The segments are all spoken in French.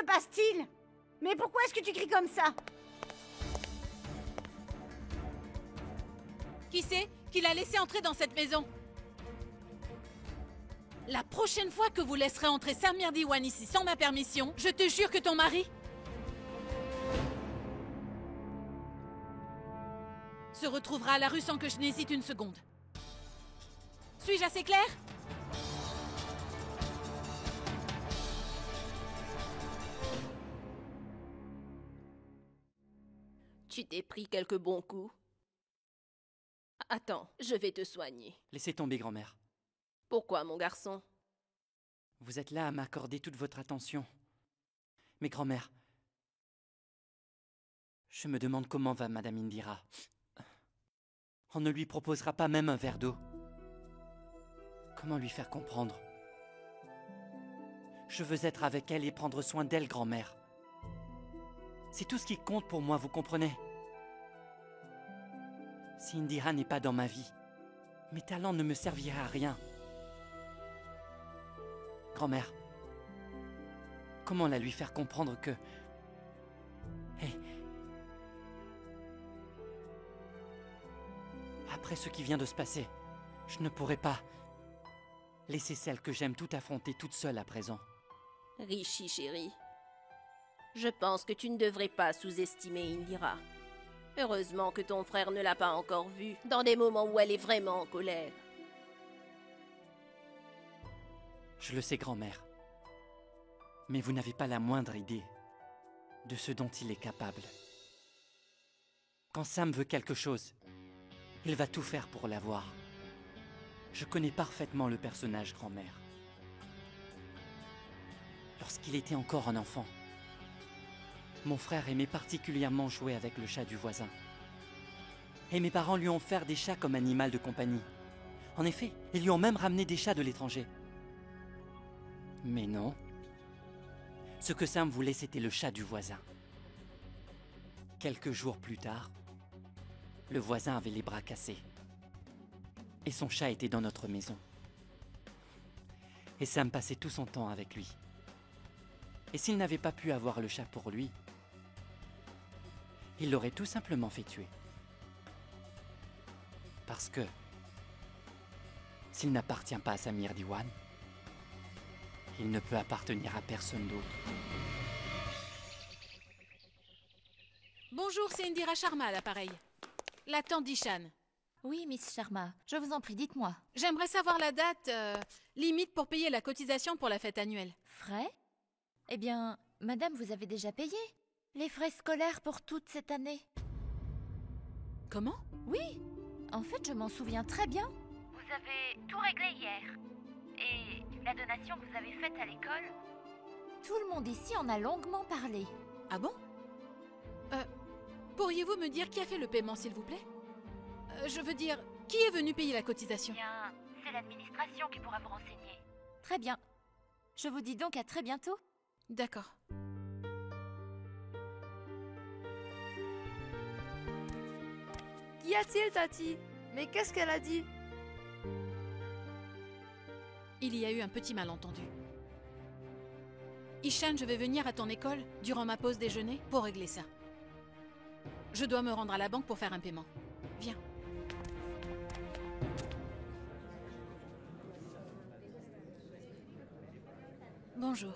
se passe-t-il? Mais pourquoi est-ce que tu cries comme ça? Qui c'est qui l'a laissé entrer dans cette maison? La prochaine fois que vous laisserez entrer Samir Diwan ici sans ma permission, je te jure que ton mari se retrouvera à la rue sans que je n'hésite une seconde. Suis-je assez clair? Tu t'es pris quelques bons coups. Attends, je vais te soigner. Laissez tomber, grand-mère. Pourquoi, mon garçon? Vous êtes là à m'accorder toute votre attention. Mais grand-mère, je me demande comment va Madame Indira. On ne lui proposera pas même un verre d'eau. Comment lui faire comprendre? Je veux être avec elle et prendre soin d'elle, grand-mère. C'est tout ce qui compte pour moi, vous comprenez? Si Indira n'est pas dans ma vie, mes talents ne me serviraient à rien. Grand-mère, comment la lui faire comprendre que... Hé. Après ce qui vient de se passer, je ne pourrais pas laisser celle que j'aime tout affronter toute seule à présent. Rishi, chérie, je pense que tu ne devrais pas sous-estimer Indira. Heureusement que ton frère ne l'a pas encore vue dans des moments où elle est vraiment en colère. Je le sais, grand-mère. Mais vous n'avez pas la moindre idée de ce dont il est capable. Quand Sam veut quelque chose, il va tout faire pour l'avoir. Je connais parfaitement le personnage, grand-mère. Lorsqu'il était encore un enfant, mon frère aimait particulièrement jouer avec le chat du voisin. Et mes parents lui ont offert des chats comme animal de compagnie. En effet, ils lui ont même ramené des chats de l'étranger. Mais non. Ce que Sam voulait, c'était le chat du voisin. Quelques jours plus tard, le voisin avait les bras cassés. Et son chat était dans notre maison. Et Sam passait tout son temps avec lui. Et s'il n'avait pas pu avoir le chat pour lui, il l'aurait tout simplement fait tuer. Parce que, s'il n'appartient pas à Samir Diwan, il ne peut appartenir à personne d'autre. Bonjour, c'est Indira Sharma à l'appareil. La tante d'Ishan. Oui, Miss Sharma, je vous en prie, dites-moi. J'aimerais savoir la date limite pour payer la cotisation pour la fête annuelle. Frais? Eh bien, madame, vous avez déjà payé les frais scolaires pour toute cette année. Comment? Oui, en fait, je m'en souviens très bien. Vous avez tout réglé hier. Et la donation que vous avez faite à l'école, tout le monde ici en a longuement parlé. Ah bon? Pourriez-vous me dire qui a fait le paiement, s'il vous plaît? Je veux dire, qui est venu payer la cotisation? Eh bien, c'est l'administration qui pourra vous renseigner. Très bien. Je vous dis donc à très bientôt. D'accord. Qu'y a-t-il, Tati? Mais qu'est-ce qu'elle a dit? Il y a eu un petit malentendu. Ishan, je vais venir à ton école durant ma pause déjeuner pour régler ça. Je dois me rendre à la banque pour faire un paiement. Viens. Bonjour.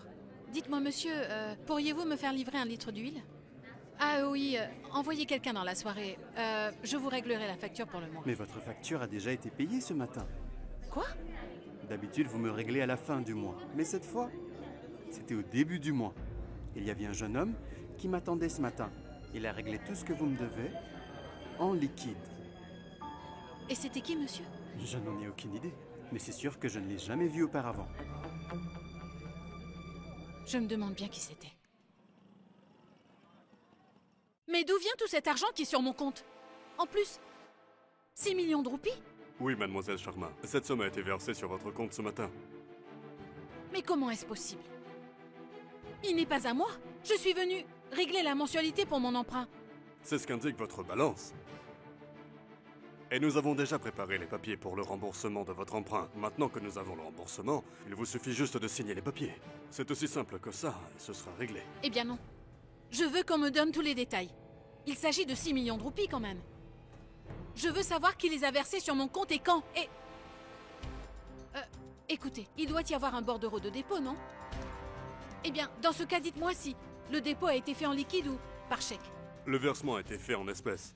Dites-moi, monsieur, pourriez-vous me faire livrer un litre d'huile? Ah oui, envoyez quelqu'un dans la soirée. Je vous réglerai la facture pour le mois. Mais votre facture a déjà été payée ce matin. Quoi? D'habitude, vous me réglez à la fin du mois. Mais cette fois, c'était au début du mois. Il y avait un jeune homme qui m'attendait ce matin. Il a réglé tout ce que vous me devez en liquide. Et c'était qui, monsieur? Je n'en ai aucune idée. Mais c'est sûr que je ne l'ai jamais vu auparavant. Je me demande bien qui c'était. Mais d'où vient tout cet argent qui est sur mon compte? En plus, 6 millions de roupies? Oui, mademoiselle Sharma. Cette somme a été versée sur votre compte ce matin. Mais comment est-ce possible? Il n'est pas à moi. Je suis venue régler la mensualité pour mon emprunt. C'est ce qu'indique votre balance. Et nous avons déjà préparé les papiers pour le remboursement de votre emprunt. Maintenant que nous avons le remboursement, il vous suffit juste de signer les papiers. C'est aussi simple que ça, et ce sera réglé. Eh bien non. Je veux qu'on me donne tous les détails. Il s'agit de 6 millions de roupies quand même. Je veux savoir qui les a versés sur mon compte et quand. Et... écoutez, il doit y avoir un bordereau de dépôt, non? Eh bien, dans ce cas, dites-moi si le dépôt a été fait en liquide ou par chèque. Le versement a été fait en espèces.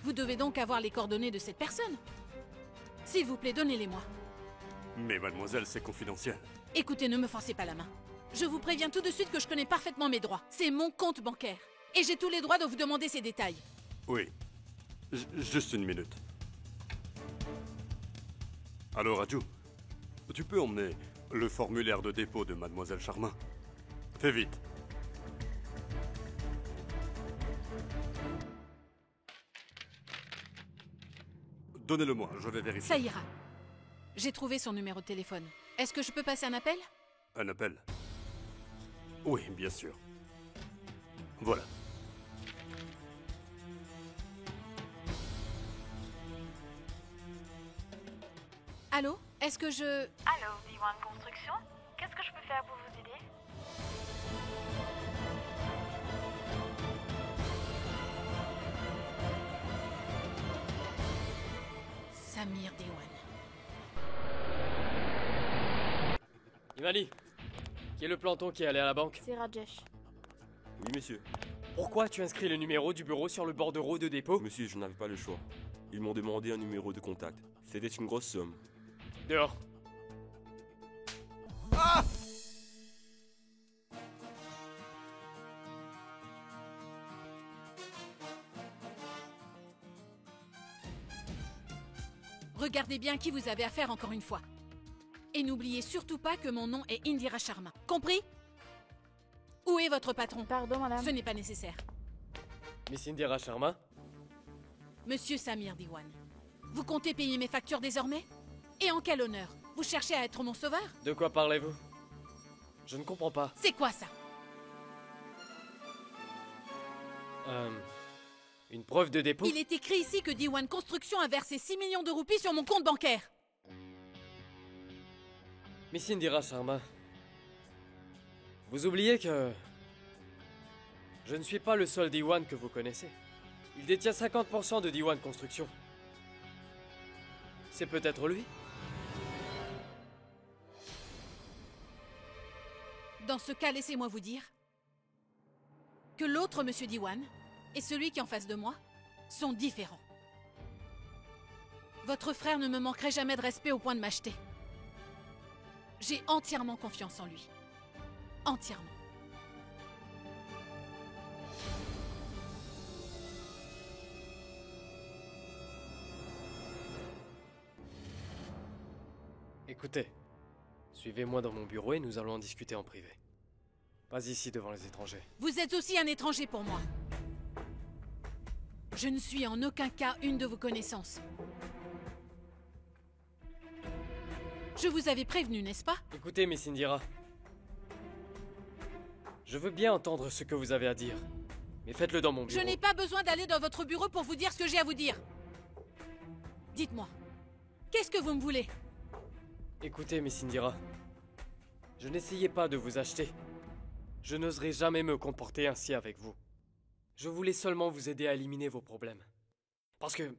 Vous devez donc avoir les coordonnées de cette personne. S'il vous plaît, donnez-les-moi. Mais mademoiselle, c'est confidentiel. Écoutez, ne me forcez pas la main. Je vous préviens tout de suite que je connais parfaitement mes droits. C'est mon compte bancaire. Et j'ai tous les droits de vous demander ces détails. Oui. Juste une minute. Alors, Raju, tu peux emmener le formulaire de dépôt de mademoiselle Charmin? Fais vite. Donnez-le-moi, je vais vérifier. Ça ira. J'ai trouvé son numéro de téléphone. Est-ce que je peux passer un appel? Un appel? Oui, bien sûr. Voilà. Allô? Est-ce que je... Allô, D1 Construction? Qu'est-ce que je peux faire pour vous aider? Samir Dewan. Imali, qui est le planton qui est allé à la banque? C'est Rajesh. Oui, monsieur. Pourquoi tu inscris le numéro du bureau sur le bordereau de dépôt? Monsieur, je n'avais pas le choix. Ils m'ont demandé un numéro de contact. C'était une grosse somme. Dehors. Regardez bien qui vous avez affaire encore une fois. Et n'oubliez surtout pas que mon nom est Indira Sharma. Compris? Où est votre patron? Pardon, madame. Ce n'est pas nécessaire. Miss Indira Sharma? Monsieur Samir Dewan, vous comptez payer mes factures désormais? Et en quel honneur? Vous cherchez à être mon sauveur? De quoi parlez-vous? Je ne comprends pas. C'est quoi ça? Une preuve de dépôt? Il est écrit ici que D1 Construction a versé 6 millions de roupies sur mon compte bancaire. Miss Indira Sharma, vous oubliez que... je ne suis pas le seul D1 que vous connaissez. Il détient 50% de D1 Construction. C'est peut-être lui? Dans ce cas, laissez-moi vous dire que l'autre Monsieur D1 et celui qui est en face de moi sont différents. Votre frère ne me manquerait jamais de respect au point de m'acheter. J'ai entièrement confiance en lui. Entièrement. Écoutez, suivez-moi dans mon bureau et nous allons en discuter en privé. Pas ici devant les étrangers. Vous êtes aussi un étranger pour moi. Je ne suis en aucun cas une de vos connaissances. Je vous avais prévenu, n'est-ce pas? Écoutez, Miss Indira. Je veux bien entendre ce que vous avez à dire. Mais faites-le dans mon bureau. Je n'ai pas besoin d'aller dans votre bureau pour vous dire ce que j'ai à vous dire. Dites-moi, qu'est-ce que vous me voulez? Écoutez, Miss Indira. Je n'essayais pas de vous acheter. Je n'oserais jamais me comporter ainsi avec vous. Je voulais seulement vous aider à éliminer vos problèmes. Parce que...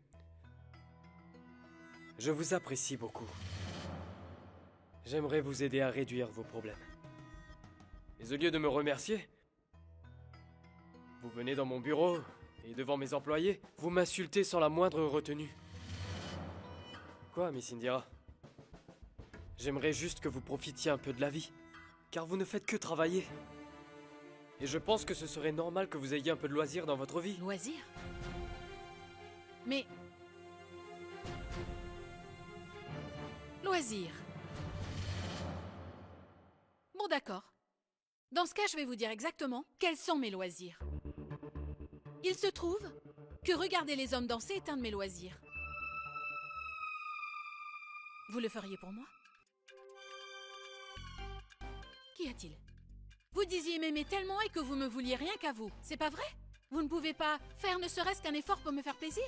je vous apprécie beaucoup. J'aimerais vous aider à réduire vos problèmes. Mais au lieu de me remercier, vous venez dans mon bureau et devant mes employés, vous m'insultez sans la moindre retenue. Quoi, Miss Indira? J'aimerais juste que vous profitiez un peu de la vie, car vous ne faites que travailler. Et je pense que ce serait normal que vous ayez un peu de loisir dans votre vie. Loisir? Mais... loisir. Bon, d'accord. Dans ce cas, je vais vous dire exactement quels sont mes loisirs. Il se trouve que regarder les hommes danser est un de mes loisirs. Vous le feriez pour moi? Qu'y a-t-il? Vous disiez m'aimer tellement et que vous me vouliez rien qu'à vous. C'est pas vrai? Vous ne pouvez pas faire ne serait-ce qu'un effort pour me faire plaisir?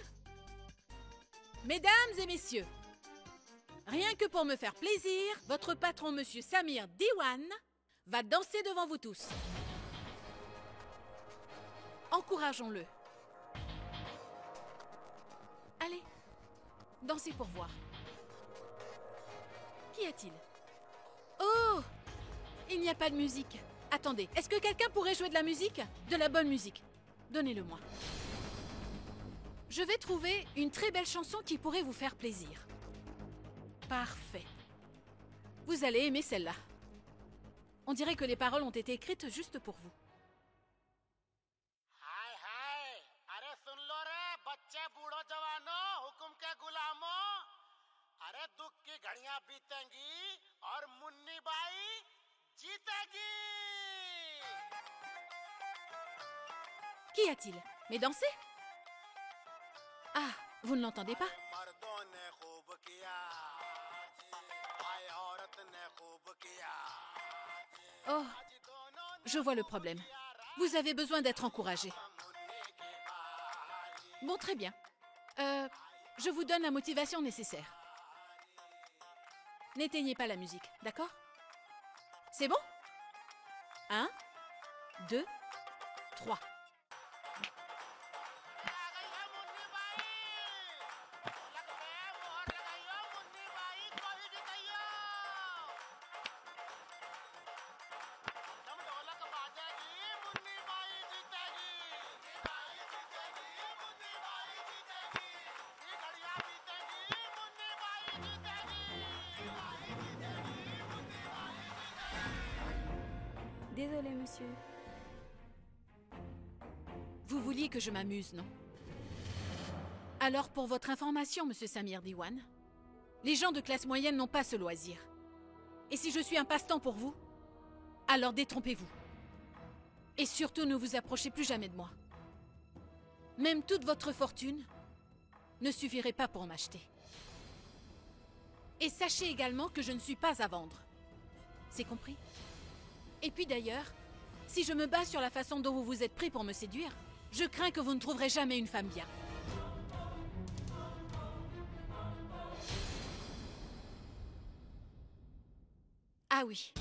Mesdames et messieurs, rien que pour me faire plaisir, votre patron, monsieur Samir Diwan, va danser devant vous tous. Encourageons-le. Allez, dansez pour voir. Qu'y a-t-il? Oh! Il n'y a pas de musique. Attendez, est-ce que quelqu'un pourrait jouer de la musique? De la bonne musique. Donnez-le-moi. Je vais trouver une très belle chanson qui pourrait vous faire plaisir. Parfait. Vous allez aimer celle-là. On dirait que les paroles ont été écrites juste pour vous. Qu'y a-t-il? Mais dansez? Ah, vous ne l'entendez pas? Oh, je vois le problème. Vous avez besoin d'être encouragé. Bon, très bien. Je vous donne la motivation nécessaire. N'éteignez pas la musique, d'accord? C'est bon? 1, 2, 3. Désolée, monsieur. Vous vouliez que je m'amuse, non? Alors, pour votre information, monsieur Samir Diwan, les gens de classe moyenne n'ont pas ce loisir. Et si je suis un passe-temps pour vous, alors détrompez-vous. Et surtout, ne vous approchez plus jamais de moi. Même toute votre fortune ne suffirait pas pour m'acheter. Et sachez également que je ne suis pas à vendre. C'est compris? Et puis d'ailleurs, si je me base sur la façon dont vous vous êtes pris pour me séduire, je crains que vous ne trouverez jamais une femme bien. Ah oui.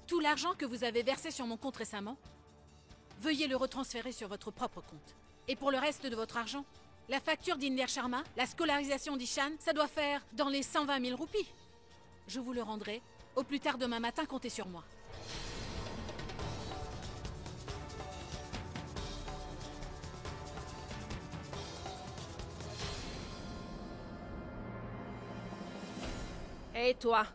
Tout l'argent que vous avez versé sur mon compte récemment, veuillez le retransférer sur votre propre compte. Et pour le reste de votre argent, la facture d'Inder Sharma, la scolarisation d'Ishan, ça doit faire dans les 120 000 roupies. Je vous le rendrai. Au plus tard demain matin, comptez sur moi. Et toi?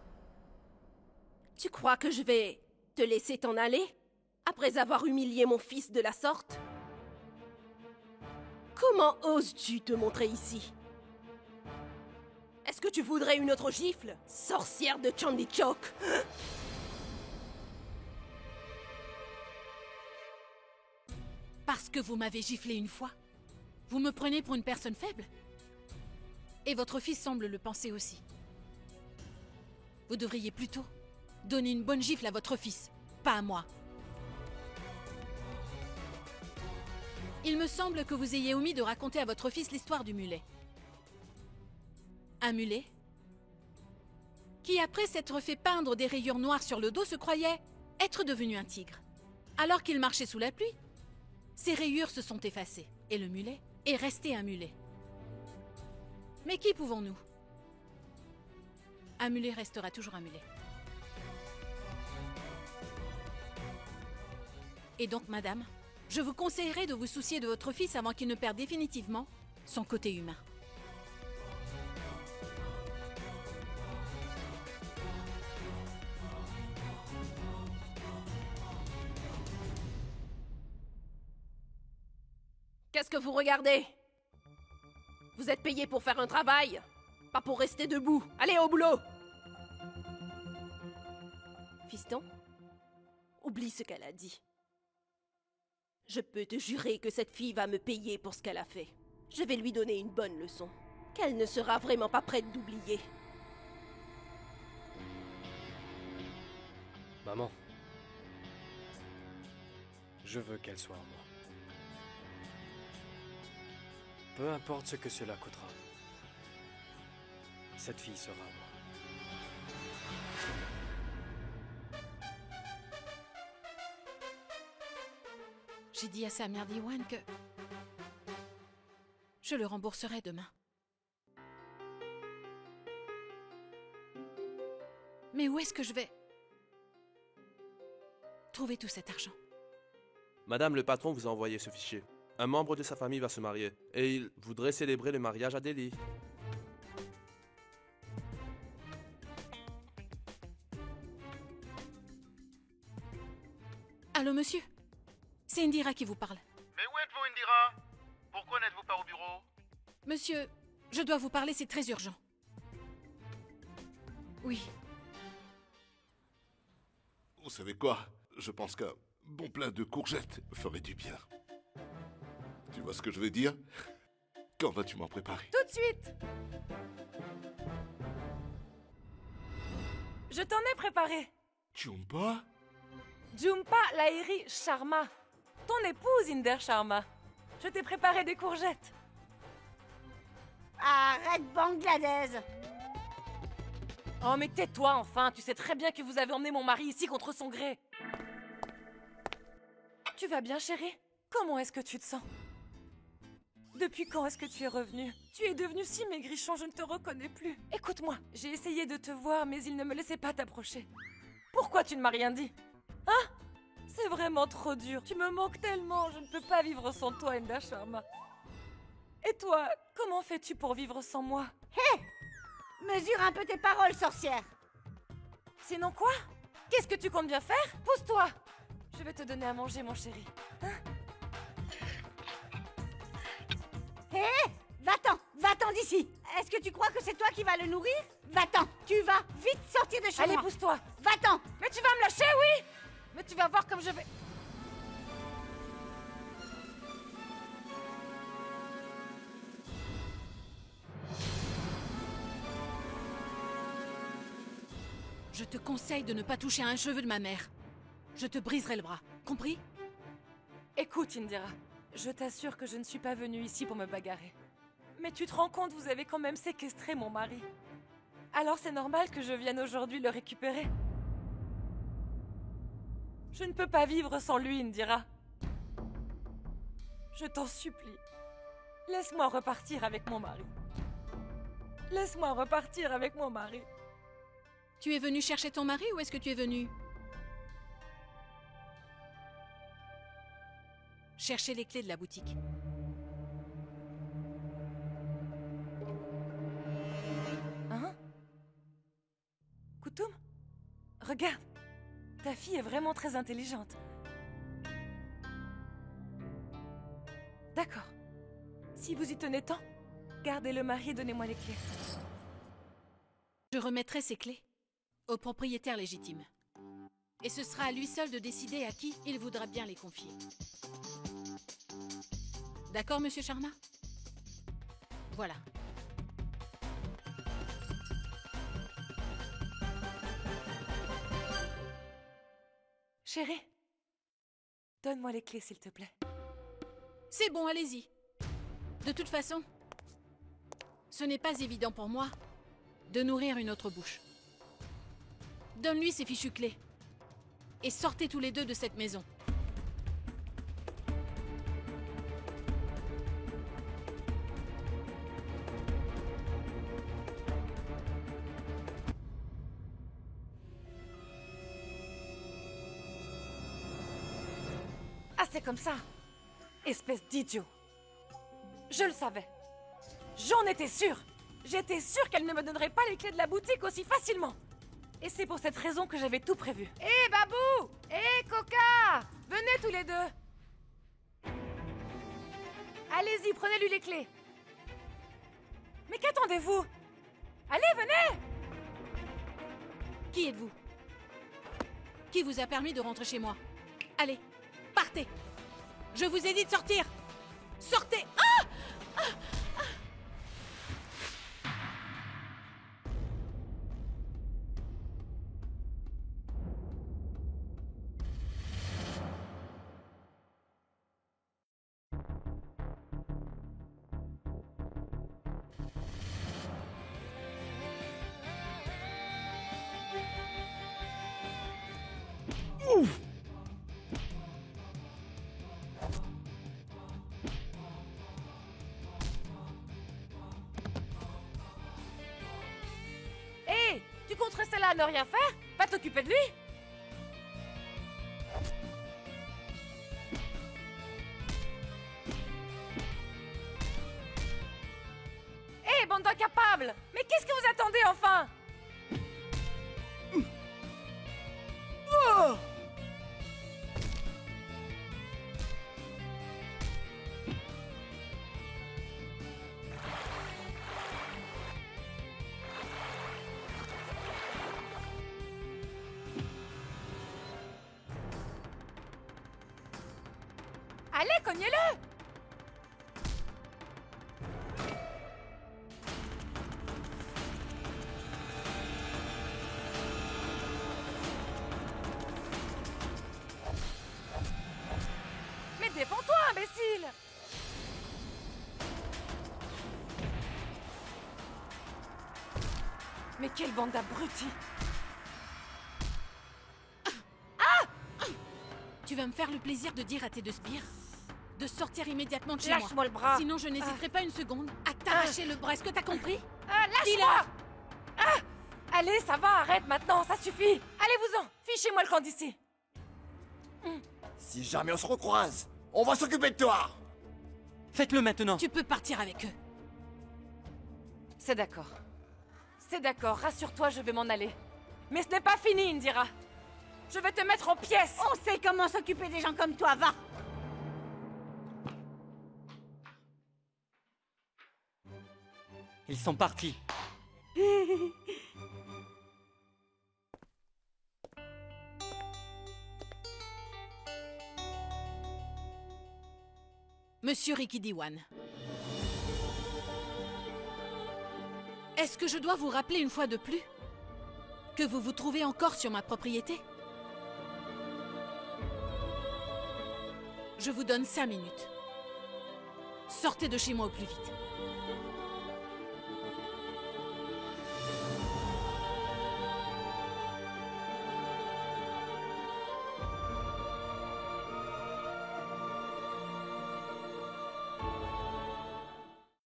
Tu crois que je vais te laisser t'en aller après avoir humilié mon fils de la sorte? Comment oses-tu te montrer ici? Est-ce que tu voudrais une autre gifle, sorcière de Chandichok? Parce que vous m'avez giflé une fois, vous me prenez pour une personne faible? Et votre fils semble le penser aussi. Vous devriez plutôt donner une bonne gifle à votre fils, pas à moi. Il me semble que vous ayez omis de raconter à votre fils l'histoire du mulet. Un mulet qui, après s'être fait peindre des rayures noires sur le dos, se croyait être devenu un tigre. Alors qu'il marchait sous la pluie, ses rayures se sont effacées et le mulet est resté un mulet. Mais qui pouvons-nous? Un mulet restera toujours un mulet. Et donc, madame, je vous conseillerais de vous soucier de votre fils avant qu'il ne perde définitivement son côté humain. Qu'est-ce que vous regardez? Vous êtes payé pour faire un travail, pas pour rester debout. Allez au boulot! Fiston, oublie ce qu'elle a dit. Je peux te jurer que cette fille va me payer pour ce qu'elle a fait. Je vais lui donner une bonne leçon, qu'elle ne sera vraiment pas prête d'oublier. Maman, je veux qu'elle soit à moi. Peu importe ce que cela coûtera. Cette fille sera à moi. J'ai dit à Samir Diwan que je le rembourserai demain. Mais où est-ce que je vais trouver tout cet argent? Madame, le patron vous a envoyé ce fichier. Un membre de sa famille va se marier et il voudrait célébrer le mariage à Delhi. Allô, monsieur? C'est Indira qui vous parle. Mais où êtes-vous, Indira? Pourquoi n'êtes-vous pas au bureau? Monsieur, je dois vous parler, c'est très urgent. Oui. Vous savez quoi? Je pense qu'un bon plat de courgettes ferait du bien. Tu vois ce que je veux dire? Quand vas-tu m'en préparer? Tout de suite! Je t'en ai préparé. Jhumpa? Jhumpa Lahiri Sharma. Ton épouse, Inder Sharma. Je t'ai préparé des courgettes. Arrête, Bangladesh! Oh, mais tais-toi, enfin. Tu sais très bien que vous avez emmené mon mari ici contre son gré. Tu vas bien, chérie? Comment est-ce que tu te sens? Depuis quand est-ce que tu es revenu? Tu es devenu si maigrichon, je ne te reconnais plus. Écoute-moi, j'ai essayé de te voir, mais il ne me laissait pas t'approcher. Pourquoi tu ne m'as rien dit? Hein? C'est vraiment trop dur. Tu me manques tellement, je ne peux pas vivre sans toi, Inder Sharma. Et toi, comment fais-tu pour vivre sans moi? Hé! Mesure un peu tes paroles, sorcière! Sinon quoi? Qu'est-ce que tu comptes bien faire? Pousse-toi! Je vais te donner à manger, mon chéri. Hein? Hé! Va-t'en d'ici! Est-ce que tu crois que c'est toi qui vas le nourrir? Va-t'en! Tu vas vite sortir de chez moi! Allez, pousse-toi! Va-t'en! Mais tu vas me lâcher, oui? Mais tu vas voir comme je vais... Je te conseille de ne pas toucher à un cheveu de ma mère. Je te briserai le bras, compris? Écoute, Indira, je t'assure que je ne suis pas venue ici pour me bagarrer. Mais tu te rends compte, vous avez quand même séquestré mon mari. Alors c'est normal que je vienne aujourd'hui le récupérer. Je ne peux pas vivre sans lui, Indira. Je t'en supplie. Laisse-moi repartir avec mon mari. Laisse-moi repartir avec mon mari. Tu es venu chercher ton mari ou est-ce que tu es venu chercher les clés de la boutique? Hein? Koutoum? Regarde, ta fille est vraiment très intelligente. D'accord. Si vous y tenez tant, gardez le mari et donnez-moi les clés. Je remettrai ces clés au propriétaire légitime. Et ce sera à lui seul de décider à qui il voudra bien les confier. D'accord, monsieur Sharma? Voilà. Chérie, donne-moi les clés, s'il te plaît. C'est bon, allez-y. De toute façon, ce n'est pas évident pour moi de nourrir une autre bouche. Donne-lui ces fichues clés. Et sortez tous les deux de cette maison. Ah, c'est comme ça. Espèce d'idiot. Je le savais. J'en étais sûre. J'étais sûre qu'elle ne me donnerait pas les clés de la boutique aussi facilement. Et c'est pour cette raison que j'avais tout prévu. Hé, Babou! Hé, Coca! Venez tous les deux. Allez-y, prenez-lui les clés. Mais qu'attendez-vous? Allez, venez! Qui êtes-vous? Qui vous a permis de rentrer chez moi? Allez, partez! Je vous ai dit de sortir! Sortez! Ah! Ah! là à ne rien faire? Va t'occuper de lui! Hé, bande d'incapables! Mais qu'est-ce que vous attendez enfin? Oh! Allez, cognez-le! Mais défends-toi, imbécile! Mais quelle bande d'abrutis! Tu vas me faire le plaisir de dire à tes deux sbires de sortir immédiatement de chez moi. Lâche-moi le bras. Sinon, je n'hésiterai pas une seconde à t'arracher le bras. Est-ce que t'as compris? Lâche-moi! Allez, ça va, arrête maintenant, ça suffit! Allez-vous-en! Fichez-moi le camp d'ici! Si jamais on se recroise, on va s'occuper de toi! Faites-le maintenant! Tu peux partir avec eux. C'est d'accord. C'est d'accord, rassure-toi, je vais m'en aller. Mais ce n'est pas fini, Indira! Je vais te mettre en pièces! On sait comment s'occuper des gens comme toi, va! Ils sont partis. Monsieur Ricky Diwan. Est-ce que je dois vous rappeler une fois de plus que vous vous trouvez encore sur ma propriété? Je vous donne 5 minutes. Sortez de chez moi au plus vite.